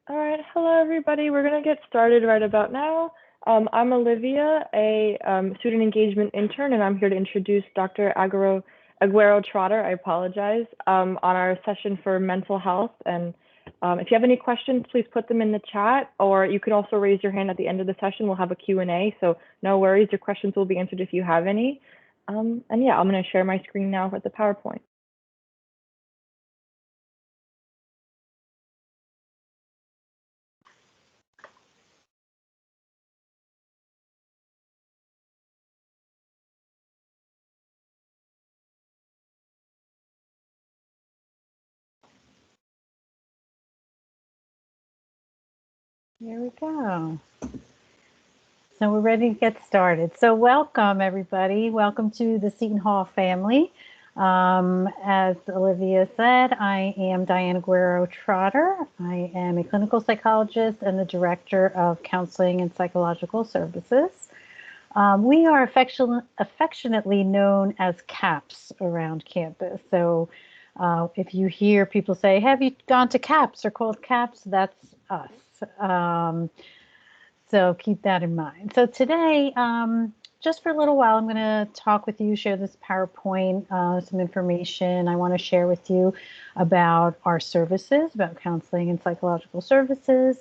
All right, hello everybody. We're going to get started right about now. I'm Olivia, a student engagement intern, and I'm here to introduce Dr. Aguero Trotter, I apologize, on our session for mental health. And if you have any questions, please put them in the chat, or you can also raise your hand at the end of the session. We'll have a Q&A, so no worries, your questions will be answered if you have any. And yeah, I'm going to share my screen now with the PowerPoint. Here we go. So we're ready to get started. So welcome, everybody. Welcome to the Seton Hall family. As Olivia said, I am Diane Aguero Trotter. I am a clinical psychologist and the director of counseling and psychological services. We are affectionately known as CAPS around campus. So if you hear people say, have you gone to CAPS or called CAPS, that's us. So keep that in mind. So today, just for a little while, I'm going to talk with you, share this PowerPoint, some information I want to share with you about our services, about counseling and psychological services.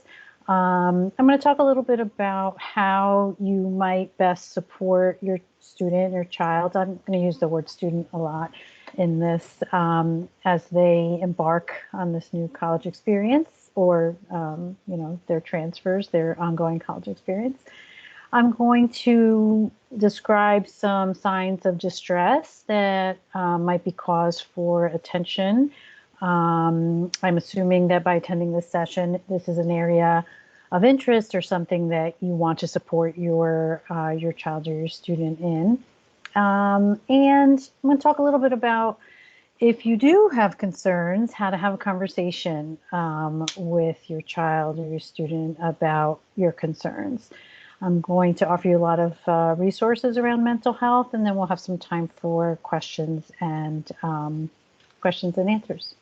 I'm going to talk a little bit about how you might best support your student or child. I'm going to use the word student a lot in this as they embark on this new college experience or their transfers, their ongoing college experience. I'm going to describe some signs of distress that might be cause for attention. I'm assuming that by attending this session, this is an area of interest or something that you want to support your child or your student in. And I'm going to talk a little bit about, if you do have concerns, how to have a conversation with your child or your student about your concerns. I'm going to offer you a lot of resources around mental health, and then we'll have some time for questions and answers.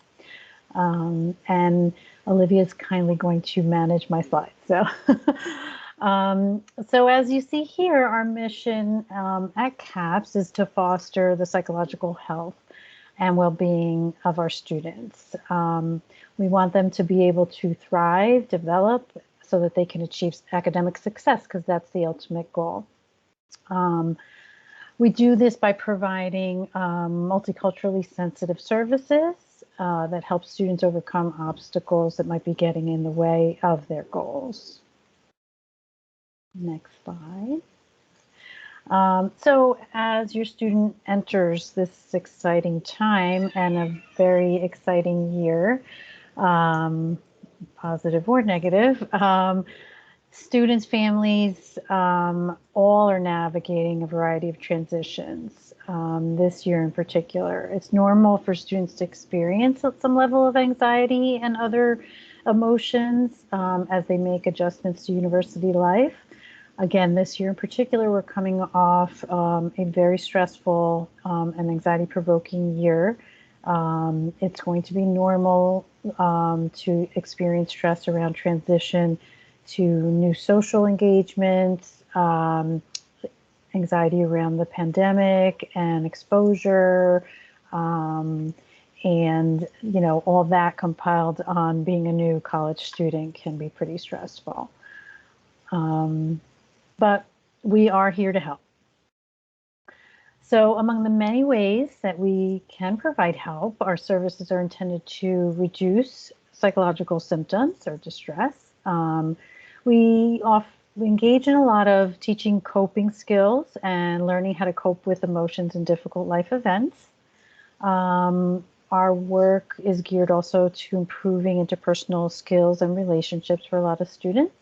And Olivia's kindly going to manage my slides. So, so as you see here, our mission at CAPS is to foster the psychological health and well-being of our students. We want them to be able to thrive, develop, so that they can achieve academic success, because that's the ultimate goal. We do this by providing multiculturally sensitive services that help students overcome obstacles that might be getting in the way of their goals. Next slide. So as your student enters this exciting time and a very exciting year, positive or negative, students, families, all are navigating a variety of transitions this year in particular. It's normal for students to experience some level of anxiety and other emotions as they make adjustments to university life. Again, this year in particular, we're coming off a very stressful and anxiety-provoking year. It's going to be normal to experience stress around transition to new social engagements, anxiety around the pandemic and exposure, and all that compiled on being a new college student can be pretty stressful. But we are here to help. So among the many ways that we can provide help, our services are intended to reduce psychological symptoms or distress. We engage in a lot of teaching coping skills and learning how to cope with emotions in difficult life events. Our work is geared also to improving interpersonal skills and relationships for a lot of students,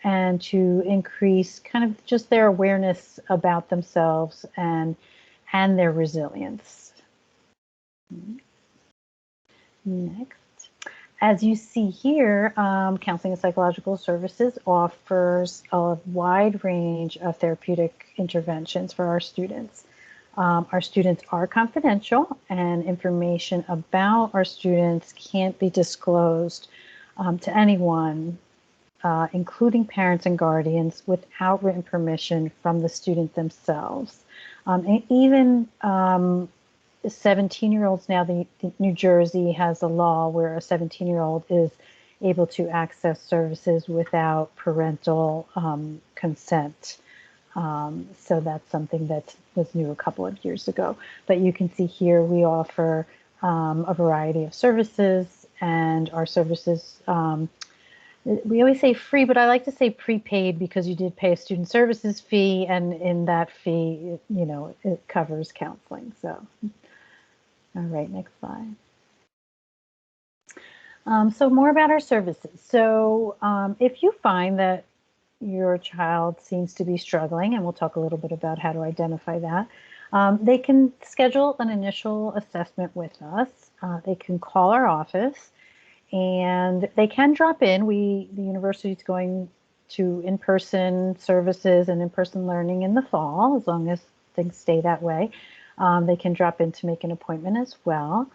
and to increase kind of just their awareness about themselves and their resilience. Next. As you see here, Counseling and Psychological Services offers a wide range of therapeutic interventions for our students. Our students are confidential, and information about our students can't be disclosed to anyone, including parents and guardians, without written permission from the student themselves. And even 17-year-olds now, the New Jersey has a law where a 17-year-old is able to access services without parental consent. So that's something that was new a couple of years ago. But you can see here we offer a variety of services, and our services, we always say free, but I like to say prepaid because you did pay a student services fee, and in that fee, it covers counseling. So, all right, next slide. So more about our services. So if you find that your child seems to be struggling, and we'll talk a little bit about how to identify that, they can schedule an initial assessment with us. They can call our office, and they can drop in. The university is going to in-person services and in-person learning in the fall, as long as things stay that way. They can drop in to make an appointment as well.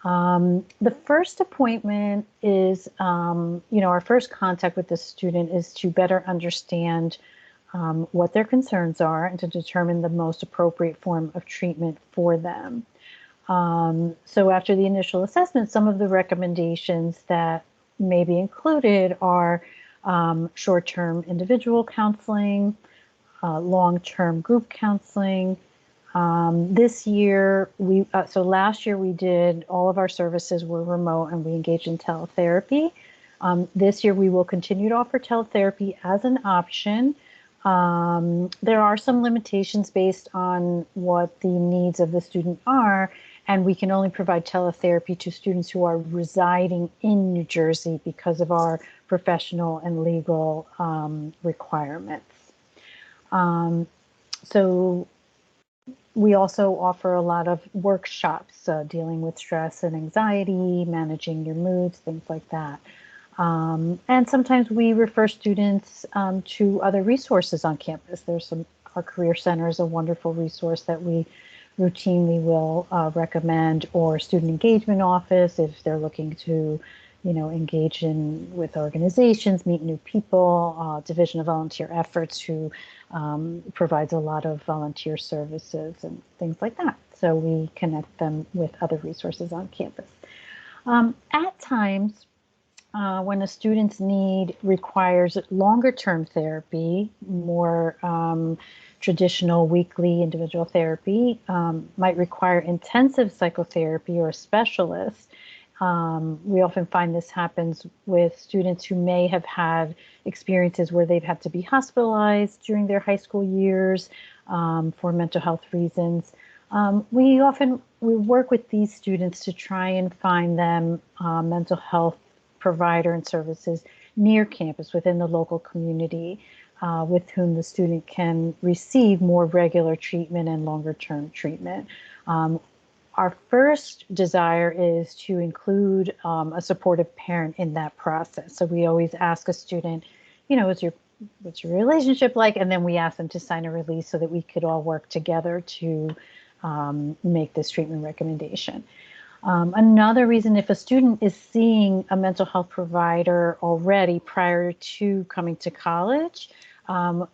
The first appointment is, our first contact with the student is to better understand what their concerns are and to determine the most appropriate form of treatment for them. So after the initial assessment, some of the recommendations that may be included are short-term individual counseling, long-term group counseling. This year, so last year we did, all of our services were remote and we engaged in teletherapy. This year we will continue to offer teletherapy as an option. There are some limitations based on what the needs of the student are, and we can only provide teletherapy to students who are residing in New Jersey because of our professional and legal requirements. So we also offer a lot of workshops dealing with stress and anxiety, managing your moods, things like that. And sometimes we refer students to other resources on campus. Our Career Center is a wonderful resource that we routinely will recommend, or Student Engagement Office if they're looking to, engage with organizations, meet new people. Division of Volunteer Efforts, who provides a lot of volunteer services and things like that. So we connect them with other resources on campus. At times, when a student's need requires longer term therapy, more traditional weekly individual therapy, might require intensive psychotherapy or a specialist. We often find this happens with students who may have had experiences where they've had to be hospitalized during their high school years for mental health reasons. We work with these students to try and find them mental health provider and services near campus within the local community with whom the student can receive more regular treatment and longer term treatment. Our first desire is to include a supportive parent in that process. So we always ask a student, what's your relationship like? And then we ask them to sign a release so that we could all work together to make this treatment recommendation. Another reason, if a student is seeing a mental health provider already prior to coming to college,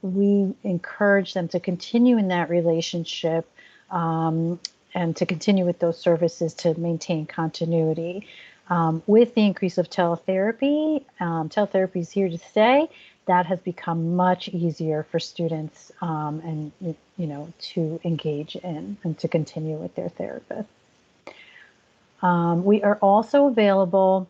we encourage them to continue in that relationship and to continue with those services to maintain continuity. With the increase of teletherapy, teletherapy is here to stay. That has become much easier for students and to engage in and to continue with their therapist. We are also available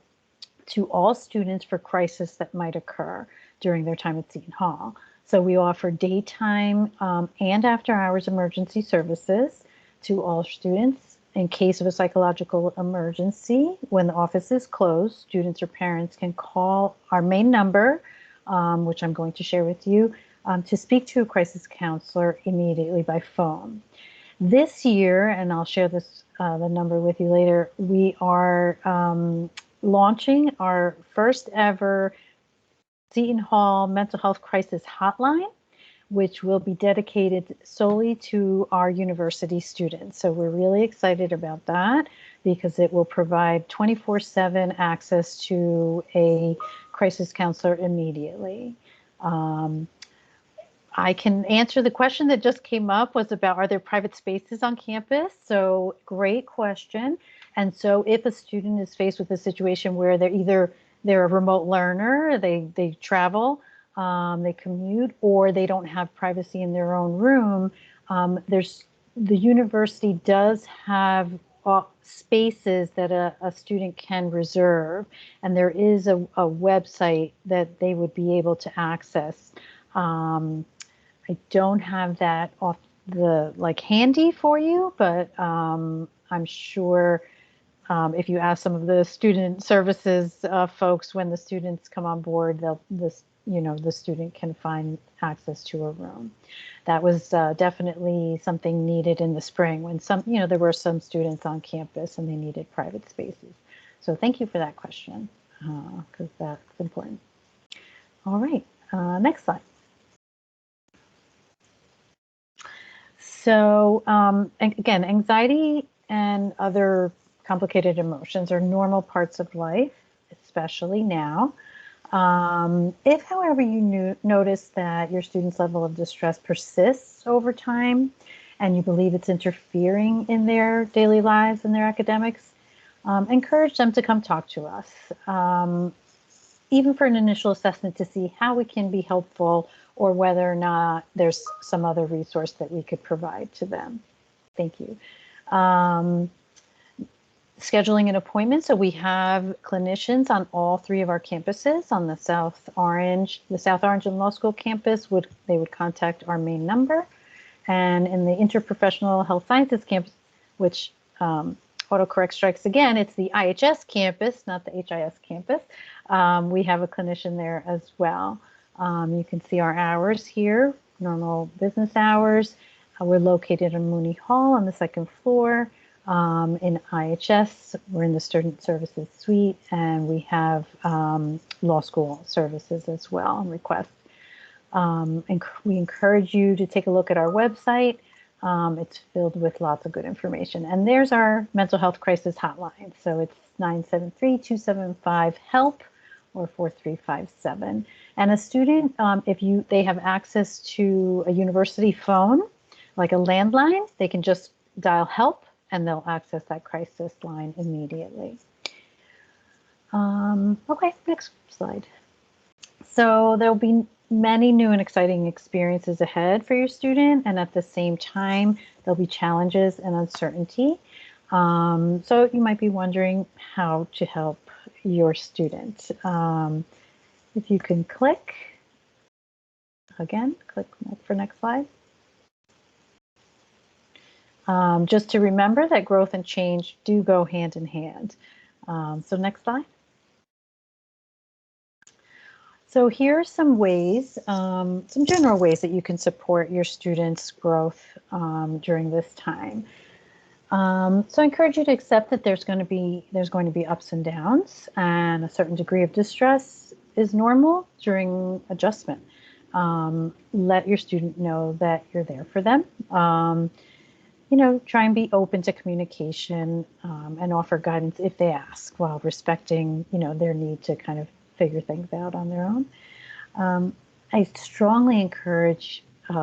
to all students for crisis that might occur during their time at Seton Hall. So we offer daytime and after hours emergency services to all students. In case of a psychological emergency, when the office is closed, students or parents can call our main number, which I'm going to share with you, to speak to a crisis counselor immediately by phone. This year, and I'll share this the number with you later, we are launching our first ever Seton Hall Mental Health Crisis Hotline, which will be dedicated solely to our university students. So we're really excited about that. because it will provide 24/7 access to a crisis counselor immediately. I can answer the question that just came up was about, are there private spaces on campus? So great question. And so if a student is faced with a situation where they're a remote learner, they travel, they commute, or they don't have privacy in their own room, the university does have spaces that a student can reserve, and there is a website that they would be able to access. I don't have that off the handy for you, but I'm sure if you ask some of the student services folks when the students come on board, the student can find access to a room. That was definitely something needed in the spring when there were some students on campus and they needed private spaces. So thank you for that question, because that's important. All right, next slide. So again, anxiety and other complicated emotions are normal parts of life, especially now. If, however, you notice that your student's level of distress persists over time and you believe it's interfering in their daily lives and their academics, encourage them to come talk to us, even for an initial assessment to see how we can be helpful or whether or not there's some other resource that we could provide to them. Thank you. Scheduling an appointment. So we have clinicians on all 3 of our campuses. On the South Orange and Law School campus, they would contact our main number. And in the Interprofessional Health Sciences campus, which autocorrect strikes again, it's the IHS campus, not the HIS campus. We have a clinician there as well. You can see our hours here, normal business hours. We're located in Mooney Hall on the 2nd floor. In IHS, we're in the Student Services Suite, and we have law school services as well on request. And we encourage you to take a look at our website. It's filled with lots of good information. And there's our mental health crisis hotline. So it's 973-275-HELP or 4357. And a student, if they have access to a university phone, like a landline, they can just dial HELP and they'll access that crisis line immediately. Okay, next slide. So there'll be many new and exciting experiences ahead for your student, and at the same time, there'll be challenges and uncertainty. So you might be wondering how to help your student. If you can click for next slide. Just to remember that growth and change do go hand in hand. So next slide. So here are some ways, some general ways that you can support your students' growth during this time. So I encourage you to accept that there's going to be ups and downs, and a certain degree of distress is normal during adjustment. Let your student know that you're there for them. Try and be open to communication and offer guidance if they ask, while respecting, their need to kind of figure things out on their own. I strongly encourage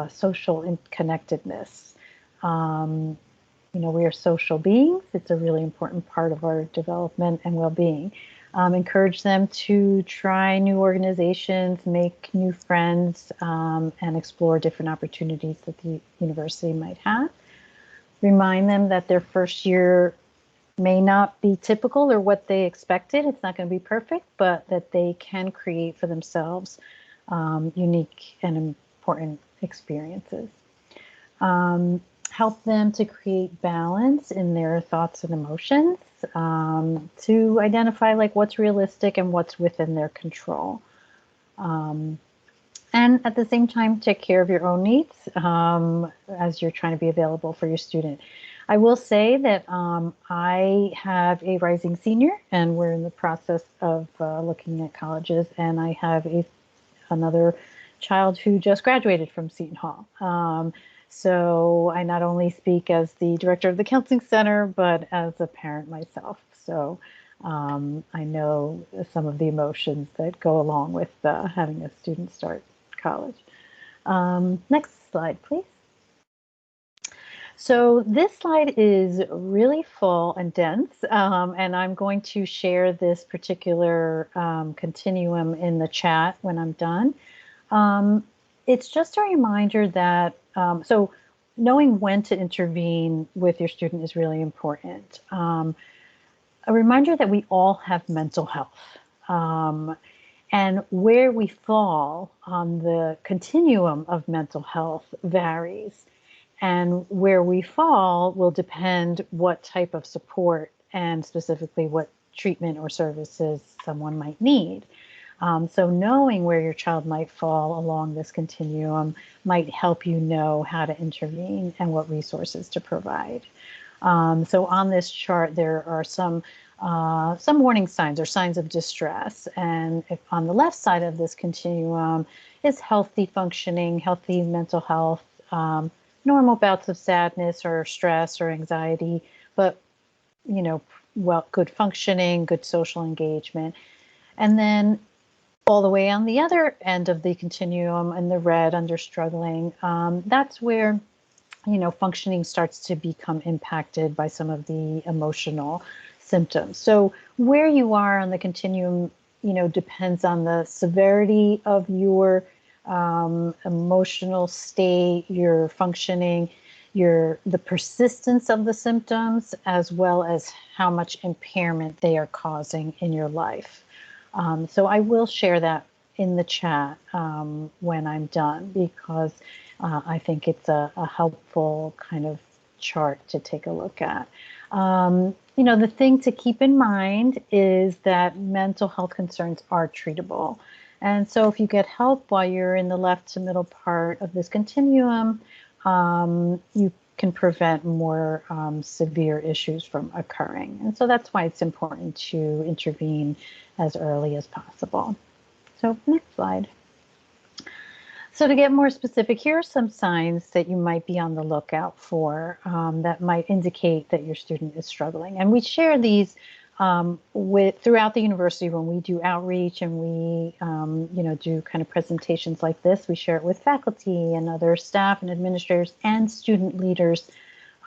social connectedness. We are social beings. It's a really important part of our development and well-being. Encourage them to try new organizations, make new friends, and explore different opportunities that the university might have. Remind them that their first year may not be typical or what they expected. It's not going to be perfect, but that they can create for themselves unique and important experiences. Help them to create balance in their thoughts and emotions, to identify what's realistic and what's within their control. And at the same time, take care of your own needs as you're trying to be available for your student. I will say that I have a rising senior, and we're in the process of looking at colleges, and I have another child who just graduated from Seton Hall. So I not only speak as the director of the Counseling Center, but as a parent myself. So I know some of the emotions that go along with having a student start college. Next slide, please. So this slide is really full and dense, and I'm going to share this particular continuum in the chat when I'm done. It's just a reminder that, so knowing when to intervene with your student is really important. A reminder that we all have mental health. And where we fall on the continuum of mental health varies. And where we fall will depend what type of support and specifically what treatment or services someone might need. So knowing where your child might fall along this continuum might help you know how to intervene and what resources to provide. So on this chart, there are some warning signs or signs of distress. And if on the left side of this continuum is healthy functioning, healthy mental health, normal bouts of sadness or stress or anxiety, but good functioning, good social engagement. And then all the way on the other end of the continuum in the red under struggling, that's where functioning starts to become impacted by some of the emotional symptoms. So where you are on the continuum, depends on the severity of your emotional state, your functioning, the persistence of the symptoms, as well as how much impairment they are causing in your life. So I will share that in the chat when I'm done, because I think it's a helpful kind of chart to take a look at. The thing to keep in mind is that mental health concerns are treatable. And so if you get help while you're in the left to middle part of this continuum, you can prevent more severe issues from occurring. And so that's why it's important to intervene as early as possible. So next slide. So to get more specific, here are some signs that you might be on the lookout for that might indicate that your student is struggling. And we share these throughout the university when we do outreach and we do kind of presentations like this. We share it with faculty and other staff and administrators and student leaders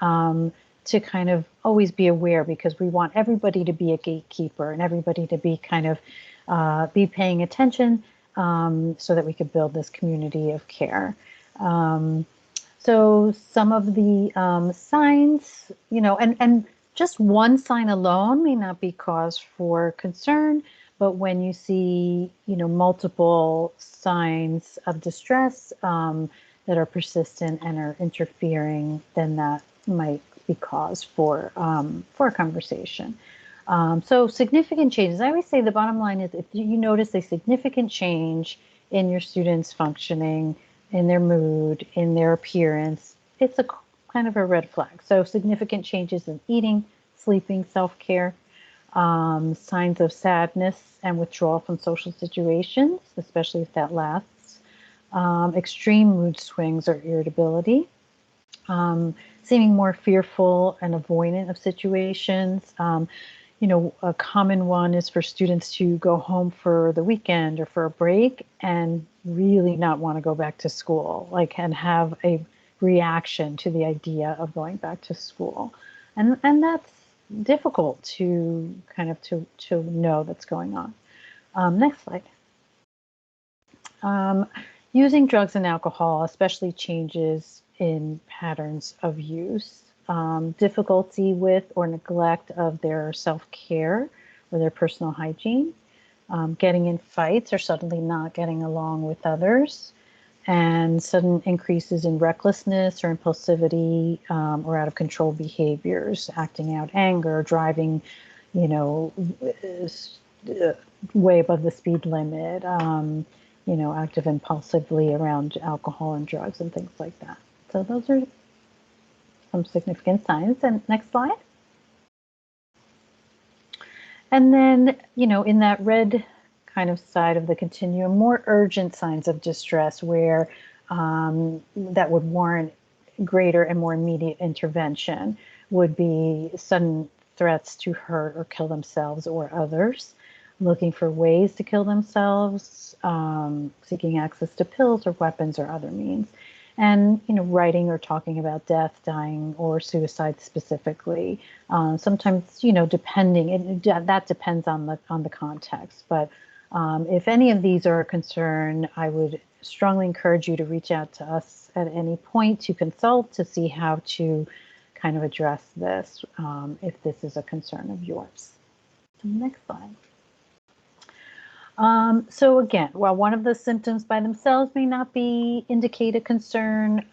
to kind of always be aware, because we want everybody to be a gatekeeper and everybody to be kind of be paying attention so that we could build this community of care. So some of the signs, and just one sign alone may not be cause for concern, but when you see, multiple signs of distress that are persistent and are interfering, then that might be cause for a conversation. So significant changes. I always say the bottom line is if you notice a significant change in your students' functioning, in their mood, in their appearance, it's a kind of a red flag. So significant changes in eating, sleeping, self-care, signs of sadness and withdrawal from social situations, especially if that lasts, extreme mood swings or irritability, seeming more fearful and avoidant of situations. A common one is for students to go home for the weekend or for a break and really not want to go back to school, and have a reaction to the idea of going back to school. And that's difficult to kind of to know that's going on. Next slide. Using drugs and alcohol, especially changes in patterns of use. Difficulty with or neglect of their self-care or their personal hygiene, getting in fights or suddenly not getting along with others, and sudden increases in recklessness or impulsivity or out of control behaviors, acting out anger, driving, way above the speed limit, active impulsively around alcohol and drugs and things like that. So those are some significant signs. And next slide. And then, in that red kind of side of the continuum, more urgent signs of distress where that would warrant, greater and more immediate intervention would be sudden threats to hurt or kill themselves or others, looking for ways to kill themselves, seeking access to pills or weapons or other means, and writing or talking about death, dying, or suicide specifically. Sometimes, depending, that depends on the context. But if any of these are a concern, I would strongly encourage you to reach out to us at any point to consult to see how to kind of address this if this is a concern of yours. Next slide. So again, while one of the symptoms by themselves may not indicate a concern,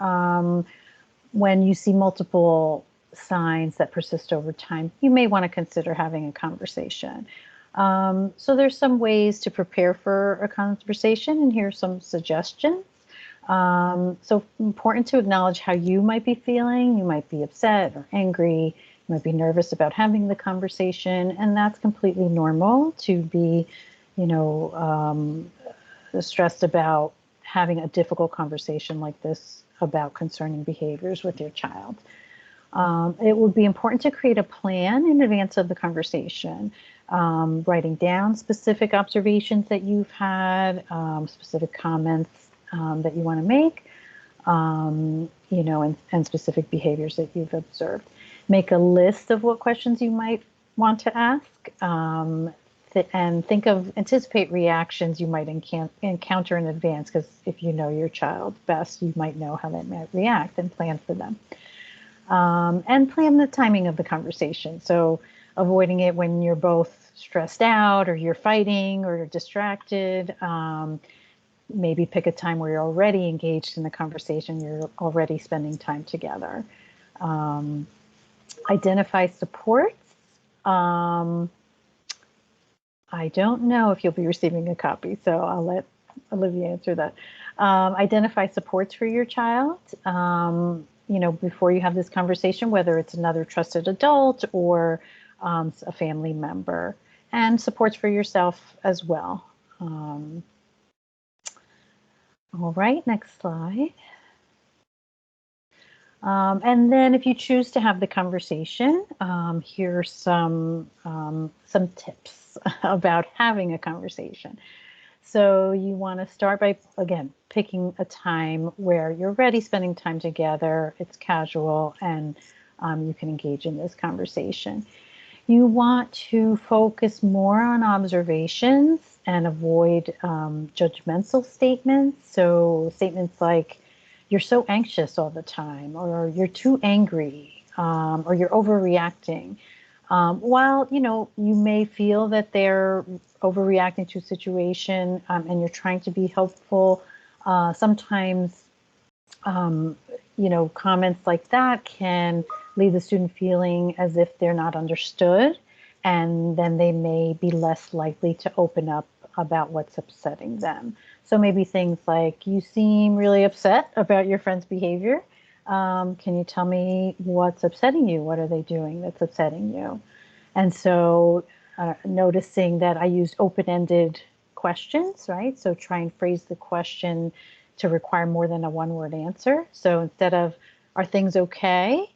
when you see multiple signs that persist over time, you may want to consider having a conversation. So there's some ways to prepare for a conversation, and here's some suggestions. So important to acknowledge how you might be feeling. You might be upset or angry. You might be nervous about having the conversation, and that's completely normal to be stressed about having a difficult conversation like this about concerning behaviors with your child. It would be important to create a plan in advance of the conversation, writing down specific observations that you've had, specific comments that you want to make, and specific behaviors that you've observed. Make a list of what questions you might want to ask, and anticipate reactions you might encounter in advance, because if you know your child best, you might know how they might react and plan for them. And plan the timing of the conversation. So avoiding it when you're both stressed out or you're fighting or you're distracted. Maybe pick a time where you're already engaged in the conversation, you're already spending time together. Identify supports. I don't know if you'll be receiving a copy, so I'll let Olivia answer that. Identify supports for your child, before you have this conversation, whether it's another trusted adult or a family member, and supports for yourself as well. All right, next slide. And then if you choose to have the conversation, here's some tips about having a conversation. So you want to start by, again, picking a time where you're already spending time together, it's casual, and you can engage in this conversation. You want to focus more on observations and avoid judgmental statements. So statements like, you're so anxious all the time, or you're too angry, or you're overreacting. While, you may feel that they're overreacting to a situation and you're trying to be helpful, sometimes, comments like that can leave the student feeling as if they're not understood, and then they may be less likely to open up about what's upsetting them. So maybe things like, you seem really upset about your friend's behavior. Can you tell me what's upsetting you? What are they doing that's upsetting you? And so noticing that I used open-ended questions, right? So try and phrase the question to require more than a one-word answer. So instead of, are things okay?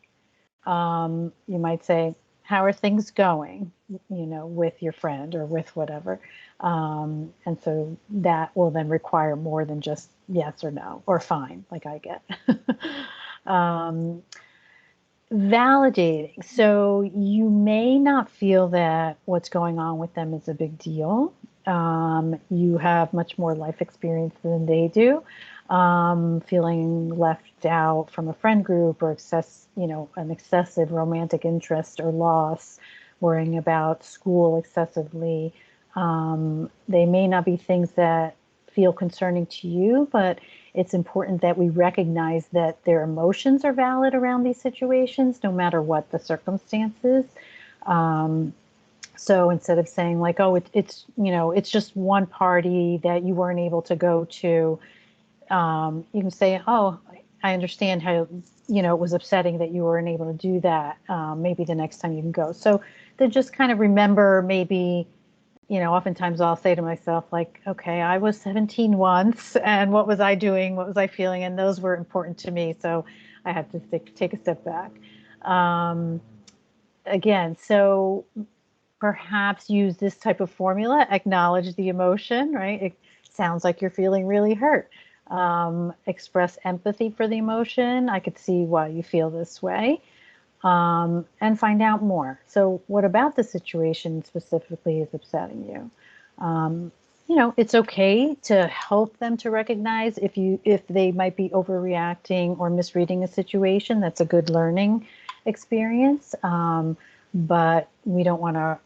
You might say, how are things going, with your friend or with whatever. And so that will then require more than just yes or no or fine, like I get. Validating. So you may not feel that what's going on with them is a big deal. You have much more life experience than they do. Feeling left out from a friend group, or an excessive romantic interest or loss, worrying about school excessively. They may not be things that feel concerning to you, but it's important that we recognize that their emotions are valid around these situations, no matter what the circumstances. So instead of saying like, oh, it's just one party that you weren't able to go to, you can say, oh, I understand how, it was upsetting that you weren't able to do that. Maybe the next time you can go. So to just kind of remember, maybe, oftentimes I'll say to myself, like, okay, I was 17 once, and what was I doing? What was I feeling? And those were important to me. So I had to take a step back. Again, so perhaps use this type of formula, acknowledge the emotion, right? It sounds like you're feeling really hurt. Express empathy for the emotion. I could see why you feel this way. And find out more. So what about the situation specifically is upsetting you? It's okay to help them to recognize if they might be overreacting or misreading a situation. That's a good learning experience. But we don't want to,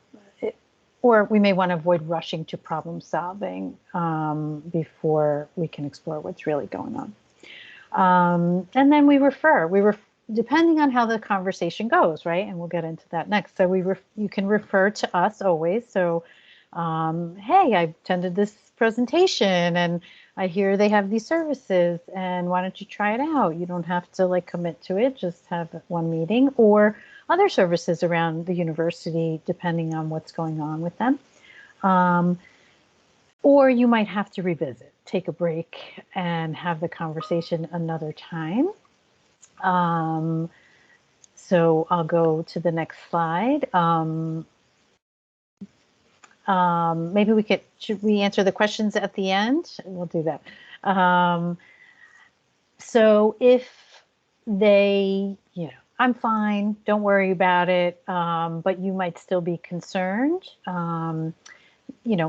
or we may want to avoid rushing to problem solving before we can explore what's really going on. And then we refer depending on how the conversation goes, right? And we'll get into that next. So you can refer to us always. So, hey, I attended this presentation and I hear they have these services and why don't you try it out? You don't have to like commit to it, just have one meeting, or other services around the university, depending on what's going on with them. Or you might have to revisit, take a break and have the conversation another time. So I'll go to the next slide. Maybe should we answer the questions at the end? We'll do that. So if they, I'm fine, don't worry about it, but you might still be concerned,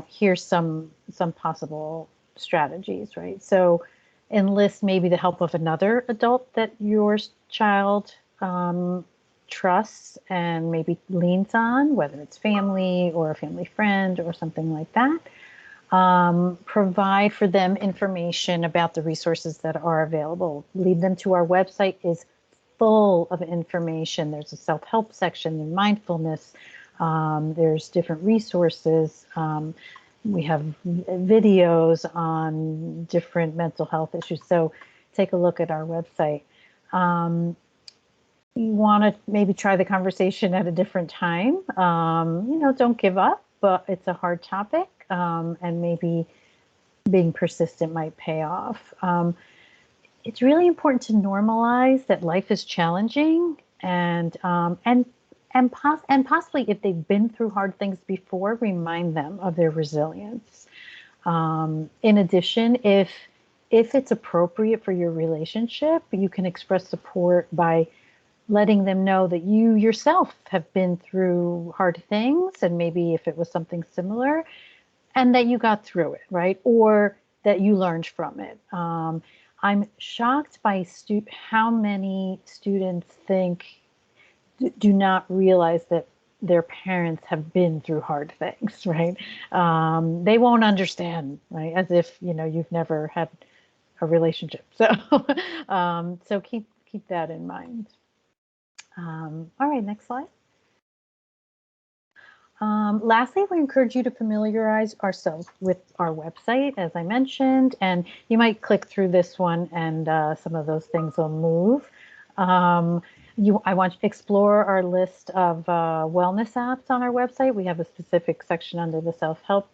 here's some possible strategies, right? So enlist maybe the help of another adult that your child trusts and maybe leans on, whether it's family or a family friend or something like that. Provide for them information about the resources that are available. Lead them to our website is full of information. There's a self-help section and mindfulness. There's different resources. We have videos on different mental health issues. So take a look at our website. You want to maybe try the conversation at a different time. Don't give up, but it's a hard topic, and maybe being persistent might pay off. It's really important to normalize that life is challenging, and possibly if they've been through hard things before, remind them of their resilience. In addition, if it's appropriate for your relationship, you can express support by letting them know that you yourself have been through hard things, and maybe if it was something similar, and that you got through it, right? Or that you learned from it. I'm shocked by how many students do not realize that their parents have been through hard things, right? They won't understand, right? As if, you've never had a relationship. So, so keep that in mind. All right, next slide. Lastly, we encourage you to familiarize ourselves with our website, as I mentioned, and you might click through this one and some of those things will move. I want you to explore our list of wellness apps on our website. We have a specific section under the self-help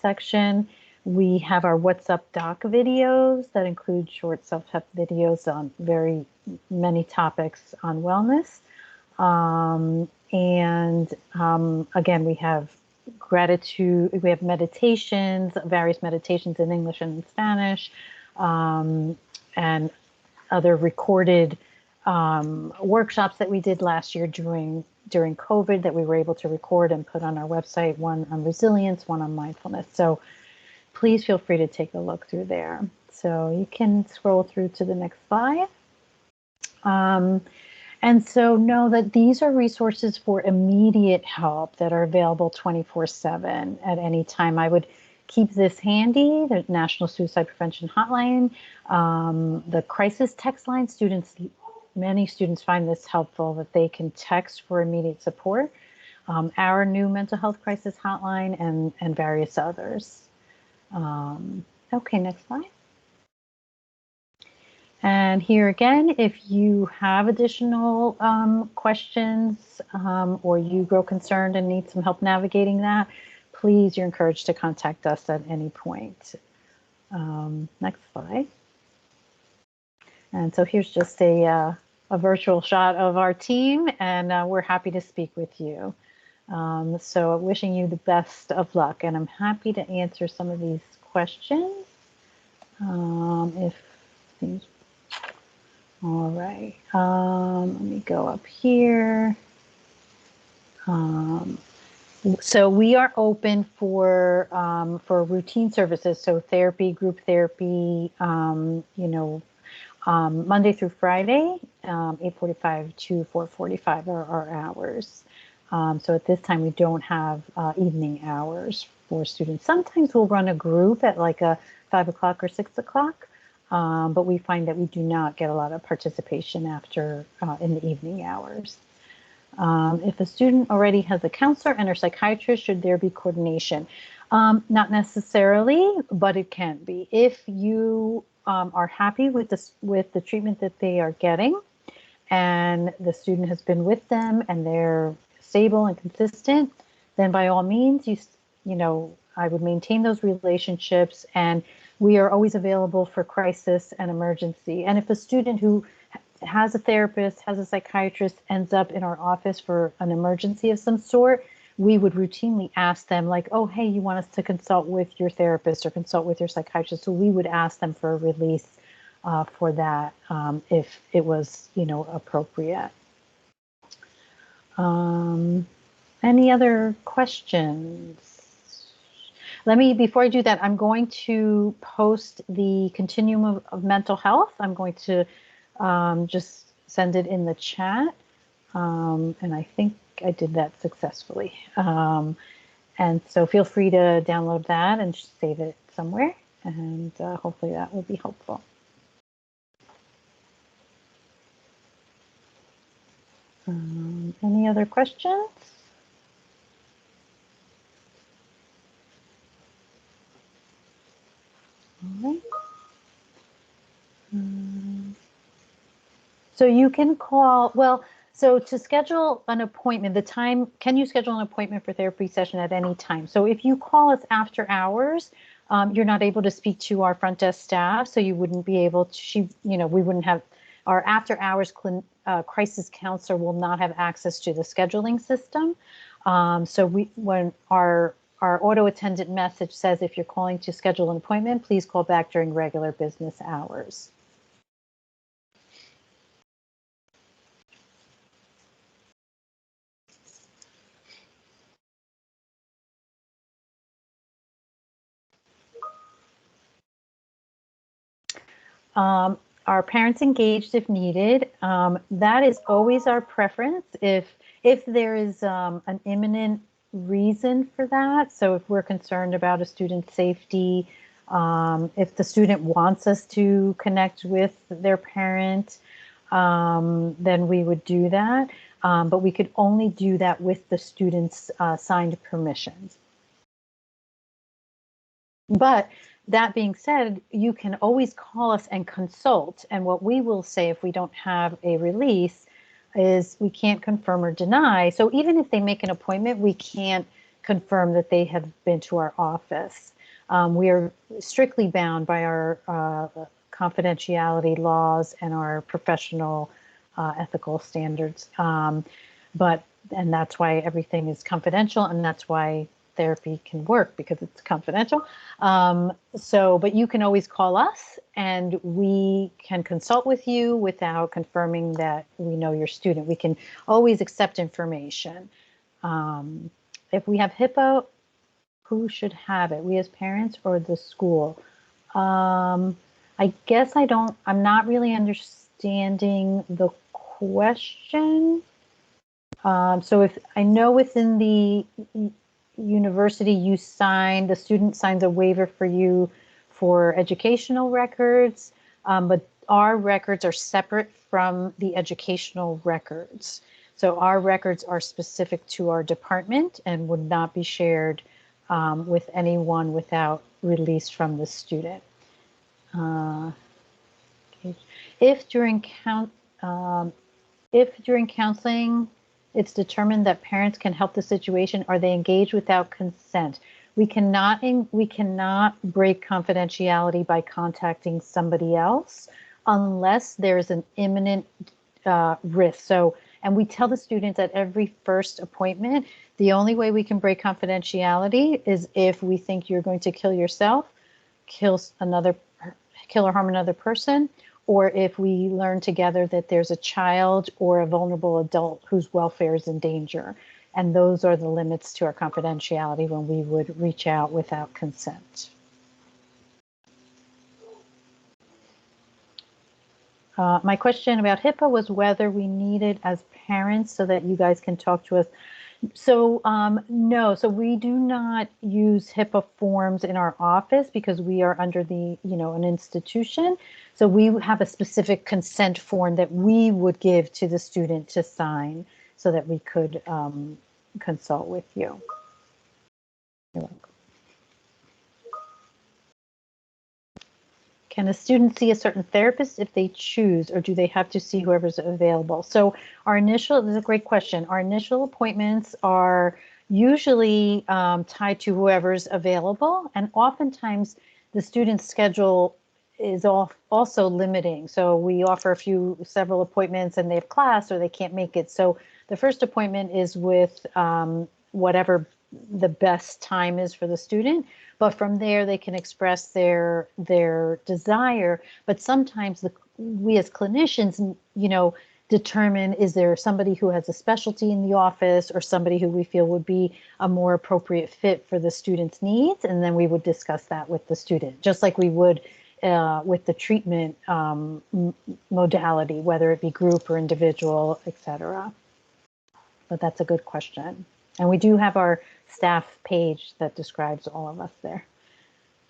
section. We have our What's Up Doc videos that include short self-help videos on very many topics on wellness. Again, we have gratitude, we have meditations, various meditations in English and in Spanish, and other recorded workshops that we did last year during COVID that we were able to record and put on our website, one on resilience, one on mindfulness. So please feel free to take a look through there. So you can scroll through to the next slide. And so know that these are resources for immediate help that are available 24/7 at any time. I would keep this handy, the National Suicide Prevention Hotline, the crisis text line. Many students find this helpful, that they can text for immediate support. Our new mental health crisis hotline and various others. Okay, next slide. And here again, if you have additional questions or you grow concerned and need some help navigating that, please, you're encouraged to contact us at any point. Next slide. And so here's just a virtual shot of our team, and we're happy to speak with you. So wishing you the best of luck, and I'm happy to answer some of these questions. If things, all right, let me go up here. So we are open for routine services, so therapy, group therapy, Monday through Friday, 8:45 to 4:45 are our hours. So at this time, we don't have evening hours for students. Sometimes we'll run a group at like a 5 o'clock or 6 o'clock, but we find that we do not get a lot of participation after in the evening hours. If a student already has a counselor and a psychiatrist, should there be coordination? Not necessarily, but it can be. If you are happy with the treatment that they are getting, and the student has been with them and they're stable and consistent, then by all means, I would maintain those relationships, and we are always available for crisis and emergency. And if a student who has a therapist, has a psychiatrist, ends up in our office for an emergency of some sort, we would routinely ask them like, oh, hey, you want us to consult with your therapist or consult with your psychiatrist? So we would ask them for a release for that if it was, appropriate. Any other questions? Before I do that, I'm going to post the Continuum of mental health. I'm going to just send it in the chat. And I think I did that successfully. And so feel free to download that and save it somewhere. And hopefully that will be helpful. Any other questions? All right. So you can call, so to schedule an appointment, can you schedule an appointment for therapy session at any time? So if you call us after hours, you're not able to speak to our front desk staff, so you wouldn't be able to, we wouldn't have, our after hours crisis counselor will not have access to the scheduling system. So when our auto attendant message says, if you're calling to schedule an appointment, please call back during regular business hours. Our parents engaged if needed. That is always our preference if there is an imminent reason for that. So if we're concerned about a student's safety, if the student wants us to connect with their parent, then we would do that. But we could only do that with the student's signed permissions. But that being said, you can always call us and consult. And what we will say if we don't have a release is we can't confirm or deny. So even if they make an appointment, we can't confirm that they have been to our office. We are strictly bound by our confidentiality laws and our professional ethical standards. And that's why everything is confidential, and that's why therapy can work, because it's confidential. But you can always call us and we can consult with you without confirming that we know your student. We can always accept information. If we have HIPAA, who should have it? We as parents or the school? I guess I'm not really understanding the question. So if I know within the university the student signs a waiver for you for educational records, but our records are separate from the educational records. So our records are specific to our department and would not be shared with anyone without release from the student. If during counseling, it's determined that parents can help the situation, are they engaged without consent? We cannot break confidentiality by contacting somebody else. unless there's an imminent risk. So, and we tell the students at every first appointment, the only way we can break confidentiality is if we think you're going to kill yourself, kill or harm another person, or if we learn together that there's a child or a vulnerable adult whose welfare is in danger. And those are the limits to our confidentiality when we would reach out without consent. My question about HIPAA was whether we need it as parents so that you guys can talk to us. So no, so we do not use HIPAA forms in our office because we are under the, an institution. So we have a specific consent form that we would give to the student to sign so that we could consult with you. You're welcome. Can a student see a certain therapist if they choose, or do they have to see whoever's available? So this is a great question. Our initial appointments are usually tied to whoever's available, and oftentimes the student's schedule is also limiting. So we offer several appointments and they have class or they can't make it. So the first appointment is with whatever the best time is for the student, but from there they can express their desire. But sometimes we as clinicians, determine, is there somebody who has a specialty in the office or somebody who we feel would be a more appropriate fit for the student's needs, and then we would discuss that with the student, just like we would with the treatment modality, whether it be group or individual, etc. But that's a good question. And we do have our staff page that describes all of us there.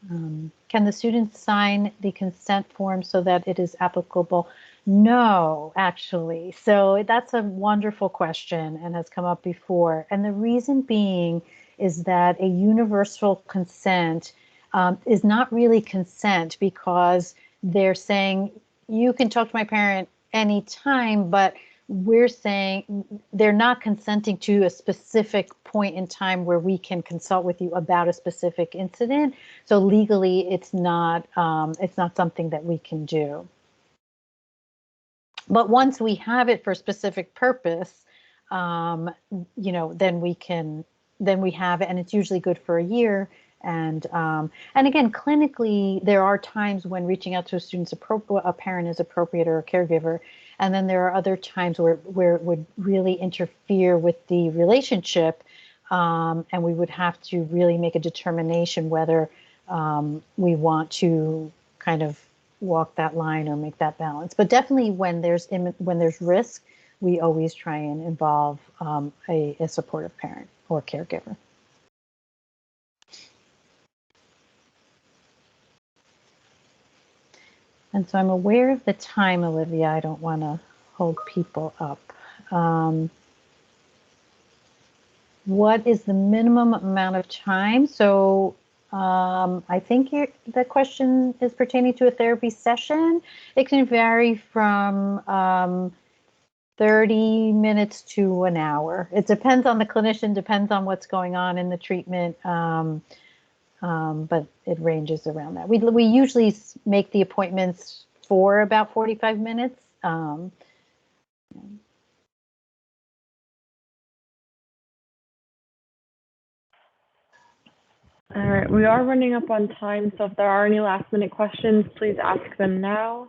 Can the students sign the consent form so that it is applicable? No, actually. So that's a wonderful question and has come up before. And the reason being is that a universal consent is not really consent, because they're saying you can talk to my parent anytime, but we're saying they're not consenting to a specific point in time where we can consult with you about a specific incident. So legally, it's not something that we can do. But once we have it for a specific purpose, then we have it, and it's usually good for a year. And again, clinically, there are times when reaching out to a parent is appropriate, or a caregiver. And then there are other times where it would really interfere with the relationship, and we would have to really make a determination whether we want to kind of walk that line or make that balance. But definitely when there's risk, we always try and involve a supportive parent or caregiver. And so I'm aware of the time, Olivia. I don't want to hold people up. What is the minimum amount of time? So I think the question is pertaining to a therapy session. It can vary from 30 minutes to an hour. It depends on the clinician, depends on what's going on in the treatment. But it ranges around that. We usually make the appointments for about 45 minutes. All right, we are running up on time, so if there are any last-minute questions, please ask them now.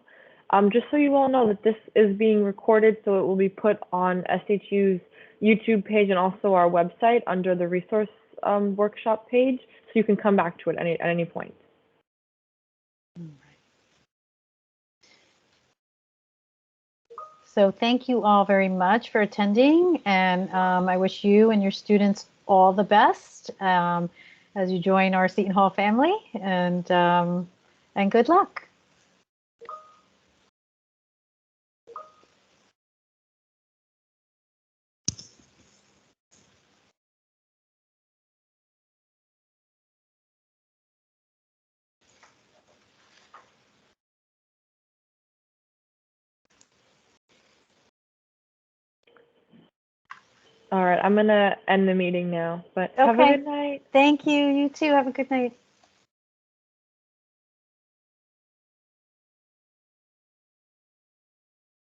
Just so you all know that this is being recorded, so it will be put on SHU's YouTube page and also our website under the resource workshop page, so you can come back to it at any point. So thank you all very much for attending, and I wish you and your students all the best as you join our Seton Hall family, and good luck. All right, I'm going to end the meeting now, but have a good night. Thank you. You too. Have a good night.